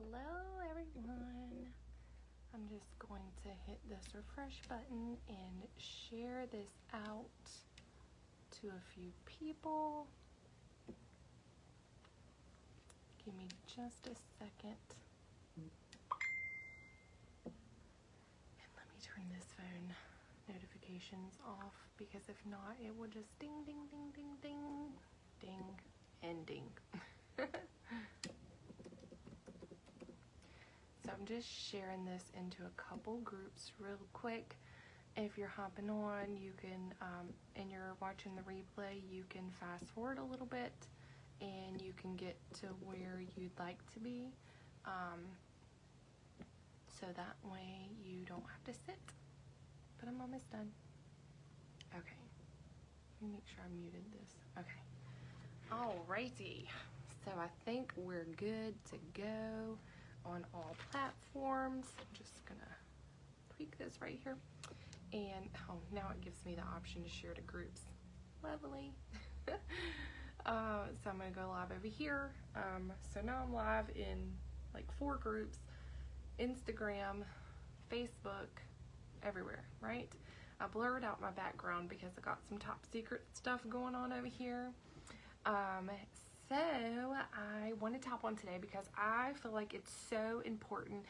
Hello everyone. I'm just going to hit this refresh button and share this out to a few people. Give me just a second. And let me turn this phone notifications off, because if not, it will just ding, ding, ding, ding, ding, ding, and ding. So I'm just sharing this into a couple groups real quick. If you're hopping on, you can, and you're watching the replay, you can fast forward a little bit and you can get to where you'd like to be. So that way you don't have to sit. But I'm almost done. Okay. Let me make sure I muted this. Okay. Alrighty. So I think we're good to go on all platforms. I'm just gonna tweak this right here. And now it gives me the option to share to groups. Lovely. So I'm gonna go live over here. So now I'm live in like 4 groups: Instagram, Facebook, everywhere, right? I blurred out my background because I got some top secret stuff going on over here. So I wanted to hop on today because I feel like it's so important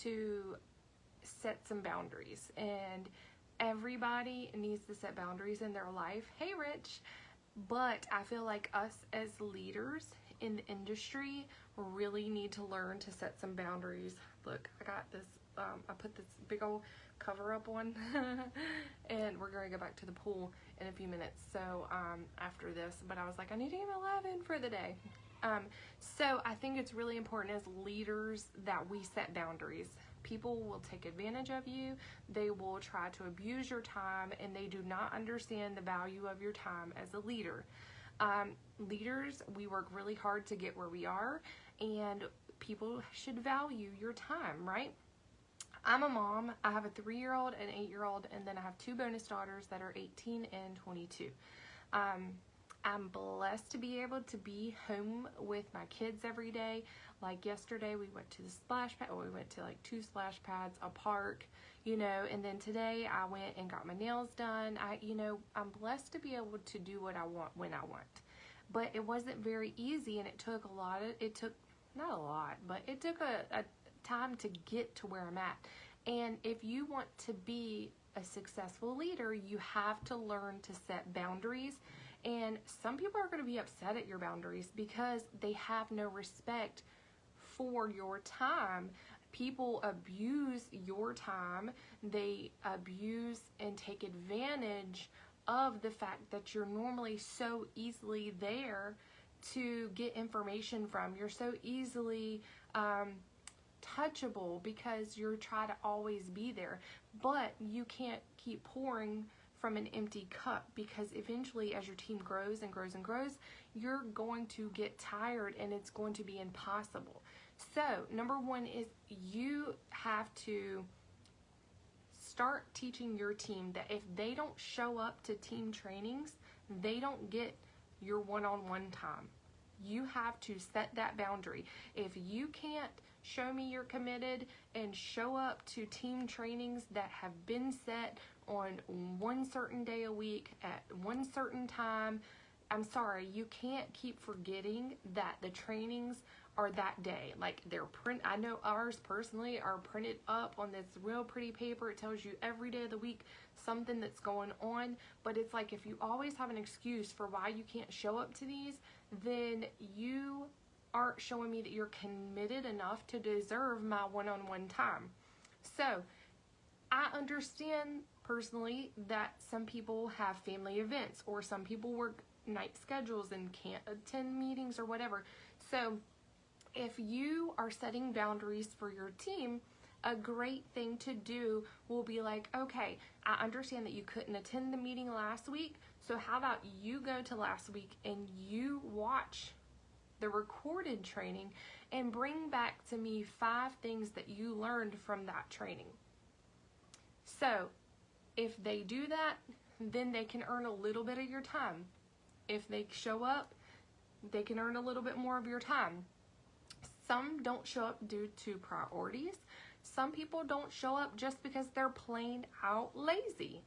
to set some boundaries, and everybody needs to set boundaries in their life. Hey, Rich. But I feel like us as leaders in the industry really need to learn to set some boundaries. Look, I got this, I put this big old cover up on and we're going to go back to the pool in a few minutes, so after this, but I was like, I need to get my live in for the day. So I think it's really important as leaders that we set boundaries. People will take advantage of you, they will try to abuse your time, and they do not understand the value of your time as a leader. Leaders, we work really hard to get where we are, and people should value your time, right? I'm a mom. I have a 3-year-old, an 8-year-old, and then I have 2 bonus daughters that are 18 and 22. I'm blessed to be able to be home with my kids every day. Like yesterday, we went to the splash pad, or we went to like 2 splash pads, a park, you know, and then today I went and got my nails done. I'm blessed to be able to do what I want when I want. But it wasn't very easy, and it took not a lot, but it took a time to get to where I'm at. And if you want to be a successful leader, you have to learn to set boundaries. And some people are going to be upset at your boundaries because they have no respect for your time. People abuse your time. They abuse and take advantage of the fact that you're normally so easily there to get information from. You're so easily touchable because you're trying to always be there, but you can't keep pouring from an empty cup, because eventually as your team grows and grows and grows, you're going to get tired and it's going to be impossible. So number 1 is you have to start teaching your team that if they don't show up to team trainings, they don't get your one-on-one time. You have to set that boundary. If you can't show me you're committed and show up to team trainings that have been set on one certain day a week at one certain time, I'm sorry, you can't keep forgetting that the trainings are that day. Like I know ours personally are printed up on this real pretty paper. It tells you every day of the week something that's going on, but it's like if you always have an excuse for why you can't show up to these, then you aren't showing me that you're committed enough to deserve my one-on-one time. So I understand personally that some people have family events, or some people work night schedules and can't attend meetings or whatever. So if you are setting boundaries for your team, a great thing to do will be like, okay, I understand that you couldn't attend the meeting last week, so how about you go to last week and you watch the recorded training and bring back to me 5 things that you learned from that training. So if they do that, then they can earn a little bit of your time. If they show up, they can earn a little bit more of your time. some don't show up due to priorities. Some people don't show up just because they're plain out lazy.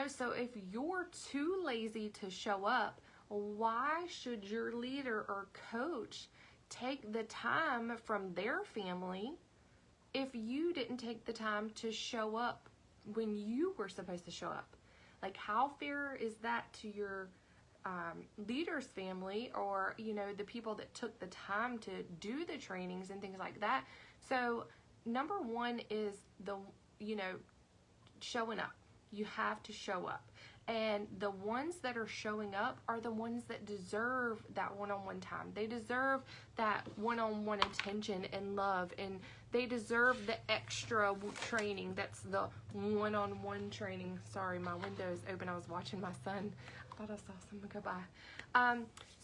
So if you're too lazy to show up, why should your leader or coach take the time from their family if you didn't take the time to show up when you were supposed to show up? Like, how fair is that to your leader's family, or the people that took the time to do the trainings and things like that? So number one is showing up. You have to show up. And the ones that are showing up are the ones that deserve that one-on-one time. They deserve that one-on-one attention and love, and they deserve the extra training. That's the one-on-one training. Sorry, my window is open. I was watching my son. I thought I saw someone go by.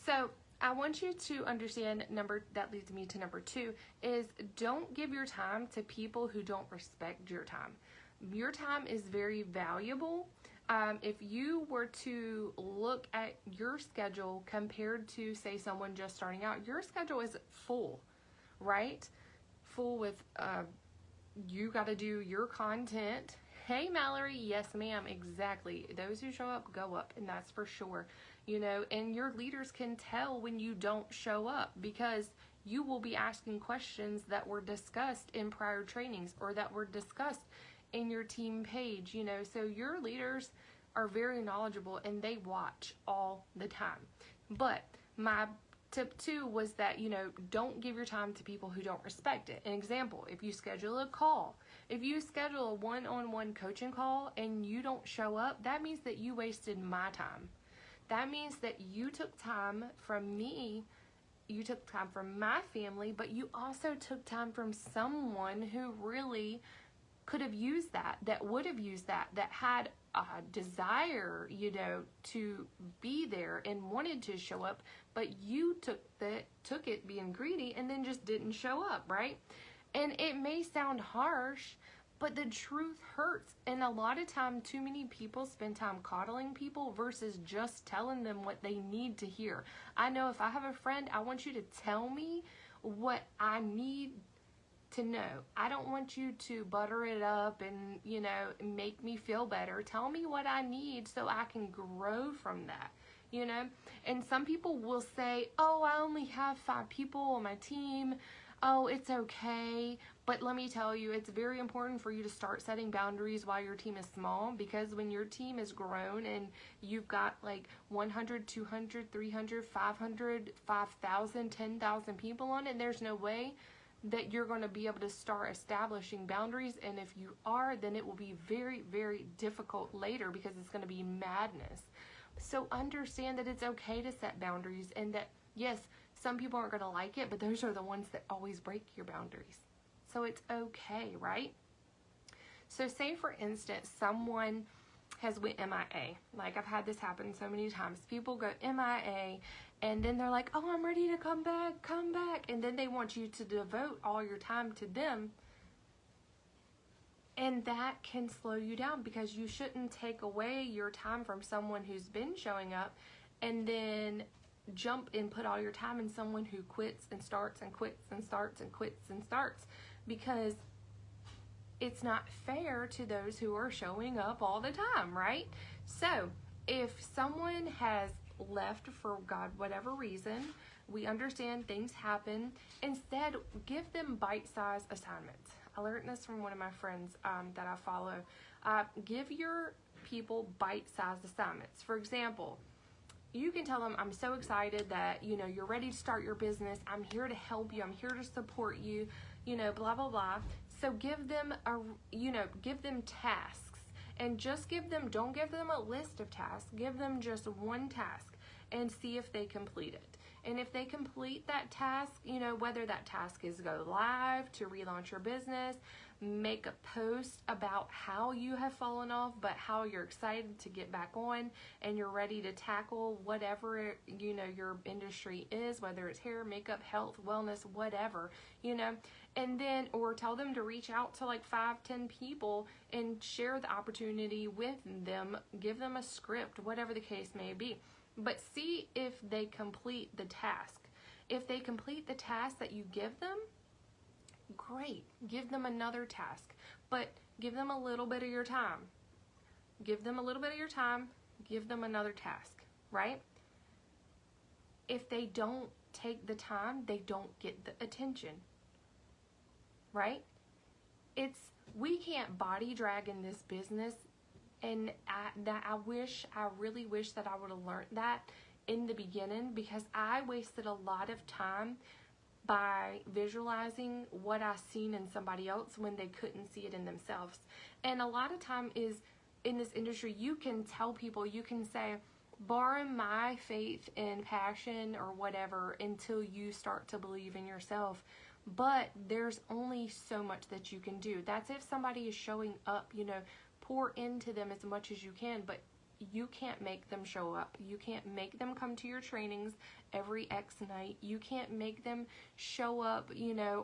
So I want you to understand that leads me to number 2 is don't give your time to people who don't respect your time. Your time is very valuable. If you were to look at your schedule compared to, say, someone just starting out, your schedule is full, right? Full with, you got to do your content. Hey, Mallory, yes, ma'am, exactly. Those who show up, go up, and that's for sure. And your leaders can tell when you don't show up, because you will be asking questions that were discussed in prior trainings or that were discussed in your team page, so your leaders are very knowledgeable and they watch all the time. But my tip 2 was that, don't give your time to people who don't respect it. An example, if you schedule a call, if you schedule a one-on-one coaching call and you don't show up, that means that you wasted my time. That means that you took time from me, you took time from my family, but you also took time from someone who really could have used that would have used that had a desire, to be there and wanted to show up, but you took it being greedy and then just didn't show up, right? And it may sound harsh, but the truth hurts. And a lot of time, too many people spend time coddling people versus just telling them what they need to hear. I know if I have a friend, I want you to tell me what I need to know. I don't want you to butter it up and, make me feel better. Tell me what I need so I can grow from that, And some people will say, oh, I only have 5 people on my team. Oh, it's okay. But let me tell you, it's very important for you to start setting boundaries while your team is small, because when your team is grown and you've got like 100, 200, 300, 500, 5,000, 10,000 people on it, there's no way that you're going to be able to start establishing boundaries. And if you are, then it will be very, very difficult later, because it's going to be madness. So understand that it's okay to set boundaries, and that, yes, some people aren't going to like it, but those are the ones that always break your boundaries. So it's okay, right? So say, for instance, someone has went MIA. Like, I've had this happen so many times. People go MIA, and then they're like, oh, I'm ready to come back. And then they want you to devote all your time to them. And that can slow you down, because you shouldn't take away your time from someone who's been showing up and then jump and put all your time in someone who quits and starts and quits and starts and quits and starts, because it's not fair to those who are showing up all the time, right? So if someone has left for God, whatever reason, we understand things happen. Instead, give them bite-sized assignments. I learned this from one of my friends that I follow. Give your people bite-sized assignments. For example, you can tell them, I'm so excited that, you're ready to start your business. I'm here to help you. I'm here to support you, blah, blah, blah. So give them give them tasks, and just don't give them a list of tasks. Give them just one task and see if they complete it. And if they complete that task, whether that task is go live, to relaunch your business, make a post about how you have fallen off, but how you're excited to get back on and you're ready to tackle whatever, your industry is, whether it's hair, makeup, health, wellness, whatever, and then, or tell them to reach out to like 5-10 people and share the opportunity with them, give them a script, whatever the case may be. But see if they complete the task. If they complete the task that you give them, great. Give them another task, but give them a little bit of your time. Give them a little bit of your time, give them another task, right? If they don't take the time, they don't get the attention, right? We can't body drag in this business, and I really wish that I would have learned that in the beginning, because I wasted a lot of time by visualizing what I seen in somebody else when they couldn't see it in themselves. And a lot of time is in this industry, you can tell people, you can say, borrow my faith and passion or whatever until you start to believe in yourself. But there's only so much that you can do. That's if somebody is showing up, pour into them as much as you can, but you can't make them show up. You can't make them come to your trainings every X night. You can't make them show up,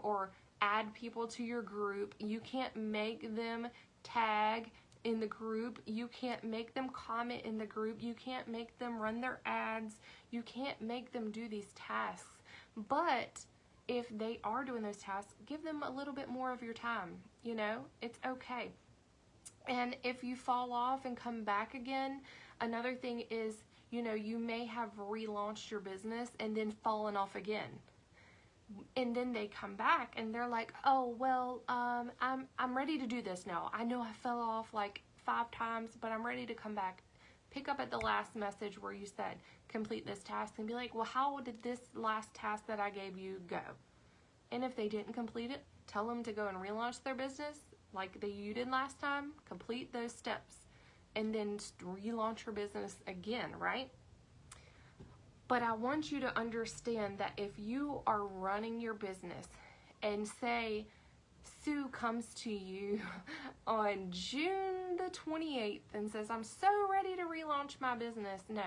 or add people to your group. You can't make them tag in the group. You can't make them comment in the group. You can't make them run their ads. You can't make them do these tasks. But if they are doing those tasks, give them a little bit more of your time. It's okay. And if you fall off and come back again, another thing is, you may have relaunched your business and then fallen off again. And then they come back and they're like, oh, well, I'm ready to do this now. I know I fell off like 5 times, but I'm ready to come back. Pick up at the last message where you said, complete this task, and be like, well, how did this last task that I gave you go? And if they didn't complete it, tell them to go and relaunch their business like you did last time. Complete those steps and then relaunch your business again, right? But I want you to understand that if you are running your business and say Sue comes to you on June the 28th and says, I'm so ready to relaunch my business. No,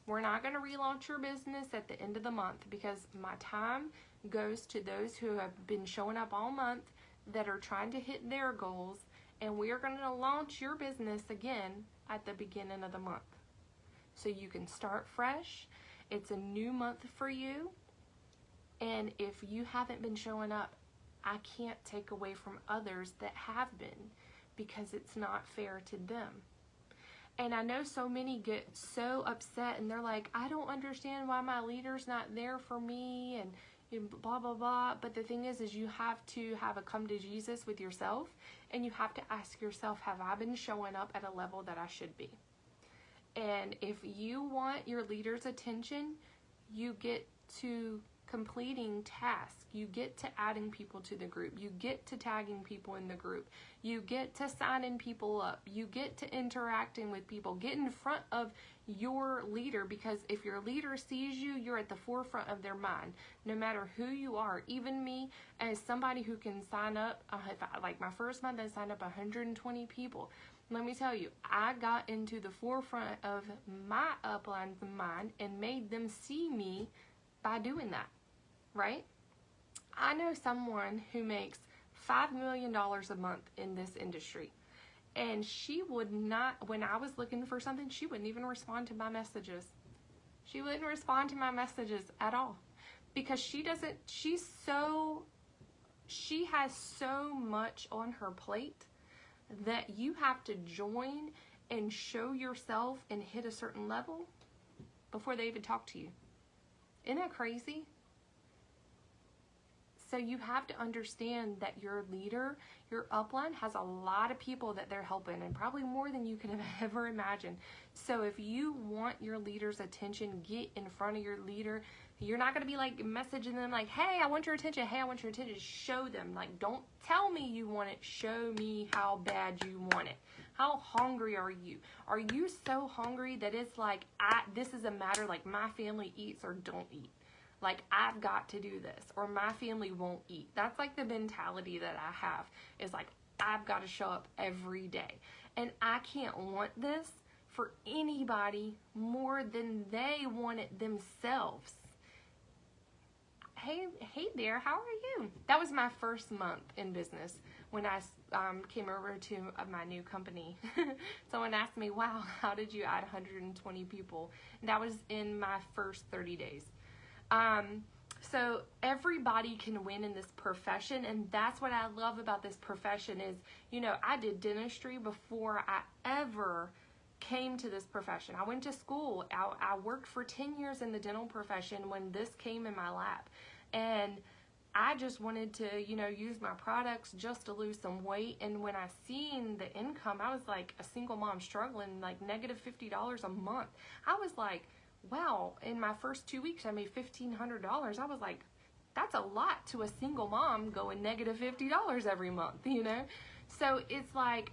we're not going to relaunch your business at the end of the month, because my time goes to those who have been showing up all month that are trying to hit their goals, and we are going to launch your business again at the beginning of the month. So you can start fresh. It's a new month for you. And if you haven't been showing up, I can't take away from others that have been, because it's not fair to them. And I know so many get so upset and they're like, I don't understand why my leader's not there for me and blah, blah, blah. But the thing is you have to have a come to Jesus with yourself, and you have to ask yourself, have I been showing up at a level that I should be? And if you want your leader's attention, you get to completing tasks. You get to adding people to the group. You get to tagging people in the group. You get to signing people up. You get to interacting with people. Get in front of your leader, because if your leader sees you, you're at the forefront of their mind, no matter who you are. Even me, as somebody who can sign up, like my first month I signed up 120 people. Let me tell you, I got into the forefront of my upline's mind and made them see me by doing that, right? I know someone who makes $5 million a month in this industry, and she would not, when I was looking for something, she wouldn't even respond to my messages. She wouldn't respond to my messages at all, because she has so much on her plate that you have to join and show yourself and hit a certain level before they even talk to you. Isn't that crazy? So you have to understand that your leader, your upline, has a lot of people that they're helping, and probably more than you can ever imagine. So if you want your leader's attention, get in front of your leader. You're not going to be like messaging them like, hey, I want your attention. Hey, I want your attention. Show them. Like, don't tell me you want it. Show me how bad you want it. How hungry are you? Are you so hungry that it's like, this is a matter, like my family eats or don't eat? Like, I've got to do this, or my family won't eat. That's like the mentality that I have, is like, I've got to show up every day. And I can't want this for anybody more than they want it themselves. Hey there, how are you? That was my first month in business when I came over to my new company. Someone asked me, wow, how did you add 120 people? And that was in my first 30 days. So everybody can win in this profession, and that's what I love about this profession is, you know, I did dentistry before I ever came to this profession. I went to school. I worked for 10 years in the dental profession when this came in my lap. And I just wanted to, you know, use my products just to lose some weight. And when I seen the income, I was like a single mom struggling, like negative $50 a month. I was like, wow, in my first 2 weeks, I made $1,500. I was like, that's a lot to a single mom going negative $50 every month, you know? So it's like,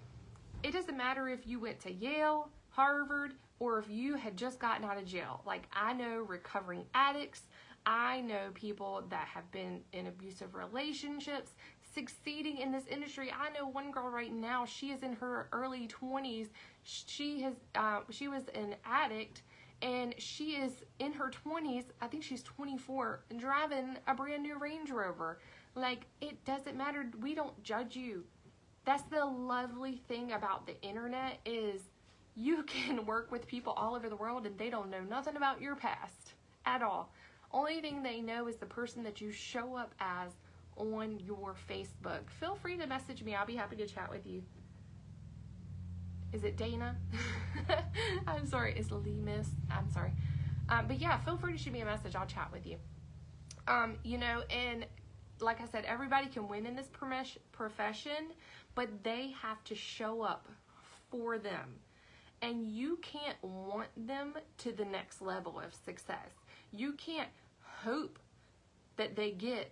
it doesn't matter if you went to Yale, Harvard, or if you had just gotten out of jail. Like, I know recovering addicts. I know people that have been in abusive relationships, succeeding in this industry. I know one girl right now, she is in her early 20s. She was an addict, and she is in her 20s, I think she's 24, driving a brand new Range Rover. Like, it doesn't matter. We don't judge you. That's the lovely thing about the internet is you can work with people all over the world and they don't know nothing about your past at all. Only thing they know is the person that you show up as on your Facebook. Feel free to message me. I'll be happy to chat with you. Is it Dana? I'm sorry. It's Lee Miss. I'm sorry. But yeah, feel free to shoot me a message. I'll chat with you. You know, and like I said, everybody can win in this profession, but they have to show up for them. And you can't want them to the next level of success. You can't hope that they get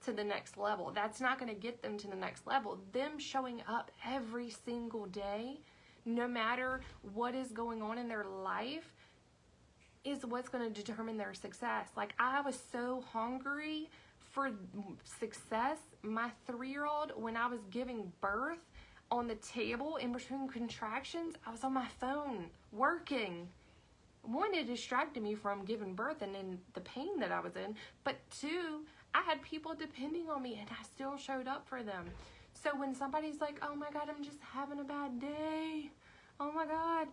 to the next level. That's not going to get them to the next level. Them showing up every single day, no matter what is going on in their life, is what's going to determine their success. Like, I was so hungry for success. My 3-year-old, when I was giving birth, on the table in between contractions, I was on my phone working. One, it distracted me from giving birth and in the pain that I was in. But 2, I had people depending on me and I still showed up for them. So when somebody's like, oh my God, I'm just having a bad day. Oh my God.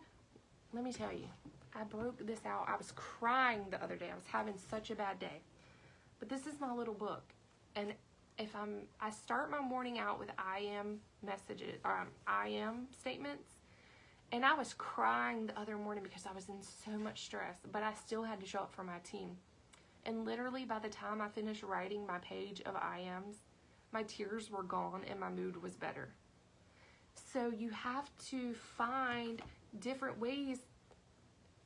Let me tell you, I broke this out. I was crying the other day. I was having such a bad day. But this is my little book. And if I start my morning out with I am messages, I am statements, and I was crying the other morning because I was in so much stress, but I still had to show up for my team. And literally by the time I finished writing my page of I ams, my tears were gone and my mood was better. So you have to find different ways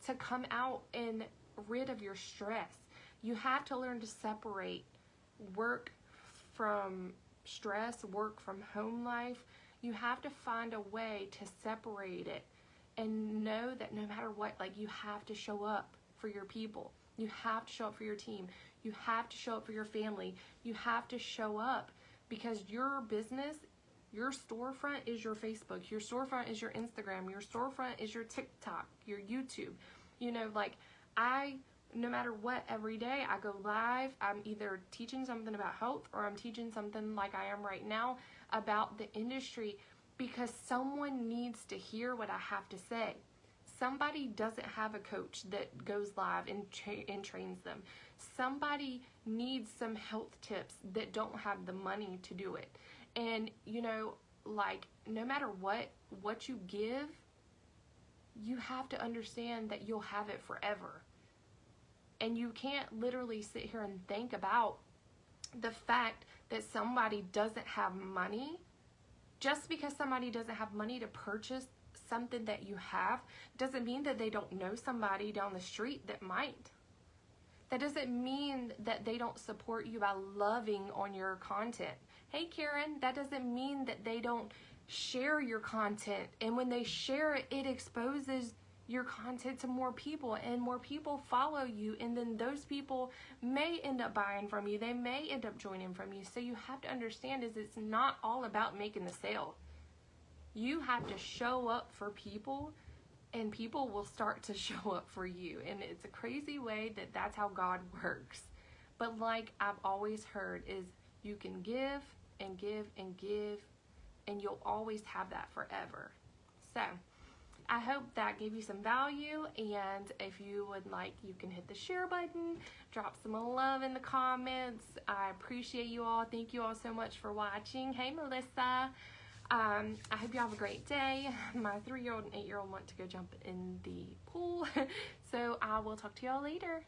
to come out and rid of your stress. You have to learn to separate work from stress, work from home life. You have to find a way to separate it and know that no matter what, like, you have to show up for your people. You have to show up for your team. You have to show up for your family. You have to show up because your business, your storefront is your Facebook. Your storefront is your Instagram. Your storefront is your TikTok, your YouTube. You know, like, no matter what, every day I go live, I'm either teaching something about health or I'm teaching something like I am right now about the industry because someone needs to hear what I have to say. Somebody doesn't have a coach that goes live and trains them. Somebody needs some health tips that don't have the money to do it. And, you know, like, no matter what you give, you have to understand that you'll have it forever. And you can't literally sit here and think about the fact that somebody doesn't have money. Just because somebody doesn't have money to purchase something that you have doesn't mean that they don't know somebody down the street that might. That doesn't mean that they don't support you by loving on your content. Hey Karen, that doesn't mean that they don't share your content. And when they share it, it exposes your content to more people and more people follow you, and then those people may end up buying from you. They may end up joining from you. So you have to understand is it's not all about making the sale. You have to show up for people and people will start to show up for you. And it's a crazy way that that's how God works. But like I've always heard is you can give and give and give and you'll always have that forever. So I hope that gave you some value, and if you would like, you can hit the share button, drop some love in the comments. I appreciate you all. Thank you all so much for watching. Hey, Melissa. I hope you have a great day. My 3-year-old and 8-year-old want to go jump in the pool, so I will talk to y'all later.